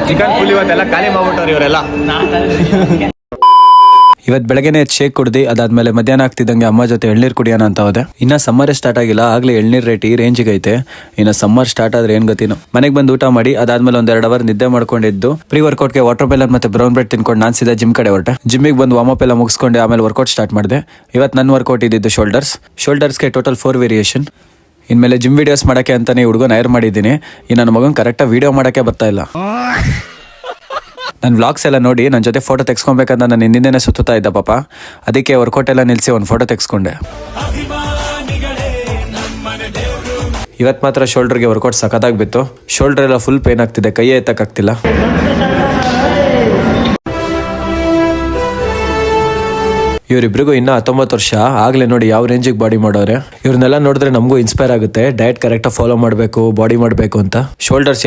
Chicken full ಇವತ್ತೆಲ್ಲ ಖಾಲಿ ಮಾಡ್ಬಿಟ್ಟವ್ರು ಇವರೆಲ್ಲ. ಇವತ್ತು ಬೆಳಗ್ಗೆನೆ ಶೇಕ್ ಕುಡ್ದು ಅದಾದ್ಮೇಲೆ ಮಧ್ಯಾಹ್ನ ಆಗ್ತಿದ್ದಂಗೆ ಅಮ್ಮ ಜೊತೆ ಎಳ್ನೀರು ಕುಡಿಯೋಣ ಅಂತ ಹೋದೆ. ಇನ್ನ ಸಮ್ಮರ್ ಸ್ಟಾರ್ಟ್ ಆಗಿಲ್ಲ, ಆಗ್ಲೇ ಎಳ್ನೀರ್ ರೇಟ್ ಈ ರೇಂಜಿಗೆ ಐತೆ. ಇನ್ನು ಸಮ್ಮರ್ ಸ್ಟಾರ್ಟ್ ಆದ್ರೆ ಏನ್ ಗೊತ್ತಿನೋ. ಮನೆಗೆ ಬಂದು ಊಟ ಮಾಡಿ ಅದಾದ್ಮೇಲೆ 1-2 ಅವರ್ ನಿದ್ದೆ ಮಾಡ್ಕೊಂಡಿದ್ದು ಪ್ರೀ ವರ್ಕೌಟ್ಗೆ ವಾಟರ್ ಮೆಲನ್ ಮತ್ತೆ ಬ್ರೌನ್ ಬ್ರೆಡ್ ತಿನ್ಕೊಂಡು ನಾನು ಸೀದಾ ಜಿಮ್ ಕಡೆ ಹೊರಟೆ. ಜಿಮ್ಮಿಗೆ ಬಂದು ವಾರ್ಮ್ ಅಪ್ ಎಲ್ಲ ಮುಗಿಸ್ಕೊಂಡೆ ಆಮೇಲೆ ವರ್ಕೌಟ್ ಸ್ಟಾರ್ಟ್ ಮಾಡಿದೆ. ಇವತ್ತು ನನ್ನ ವರ್ಕೌಟ್ ಇದ್ದಿದ್ದು ಶೋಲ್ಡರ್ಸ್ಗೆ ಟೋಟಲ್ 4 ವೇರಿಯೇಷನ್. ಇನ್ಮೇಲೆ ಜಿಮ್ ವಿಡಿಯೋಸ್ ಮಾಡಕ್ಕೆ ಅಂತಾನೆ ಹುಡುಗನ ಹೈರ್ ಮಾಡಿದ್ದೀನಿ. ಈ ನನ್ನ ಮಗನ್ ಕರೆಕ್ಟಾಗಿ ವಿಡಿಯೋ ಮಾಡಕ್ಕೆ ಬರ್ತಾ ಇಲ್ಲ. ನನ್ನ ವ್ಲಾಗ್ಸ್ ಎಲ್ಲ ನೋಡಿ ನನ್ನ ಜೊತೆ ಫೋಟೋ ತೆಗೆಸ್ಕೊಬೇಕಂತ ನಾನು ಹಿಂದಿಂದೇನೆ ಸುತ್ತಾ ಇದ್ದ ಪಾಪ. ಅದಕ್ಕೆ ವರ್ಕೌಟ್ ಎಲ್ಲ ನಿಲ್ಲಿಸಿ ಒಂದು ಫೋಟೋ ತೆಗೆಸ್ಕೊಂಡೆ. ಇವತ್ತು ಮಾತ್ರ ಶೋಲ್ಡರ್ಗೆ ವರ್ಕೌಟ್ ಸಖತ್ತಾಗಿ ಬಿತ್ತು. ಶೋಲ್ಡರ್ ಎಲ್ಲ ಫುಲ್ ಪೇನ್ ಆಗ್ತಿದೆ, ಕೈಯೇ ಎತ್ತಕ್ಕಾಗ್ತಿಲ್ಲ. ಇವರಿಬ್ರಿಗೂ ಇನ್ನೂ 19 ವರ್ಷ, ಆಗ್ಲೇ ನೋಡಿ ಯಾವ ರೇಂಜಿಗೆ ಬಾಡಿ ಮಾಡೋರೆ. ಇವ್ರನ್ನೆಲ್ಲ ನೋಡಿದ್ರೆ ನಮಗೂ ಇನ್ಸ್ಪೈರ್ ಆಗುತ್ತೆ. ಡಯಟ್ ಕರೆಕ್ಟಾಗಿ ಫಾಲೋ ಮಾಡಬೇಕು, ಬಾಡಿ ಮಾಡಬೇಕು ಅಂತ. ಶೋಲ್ಡರ್ಸ್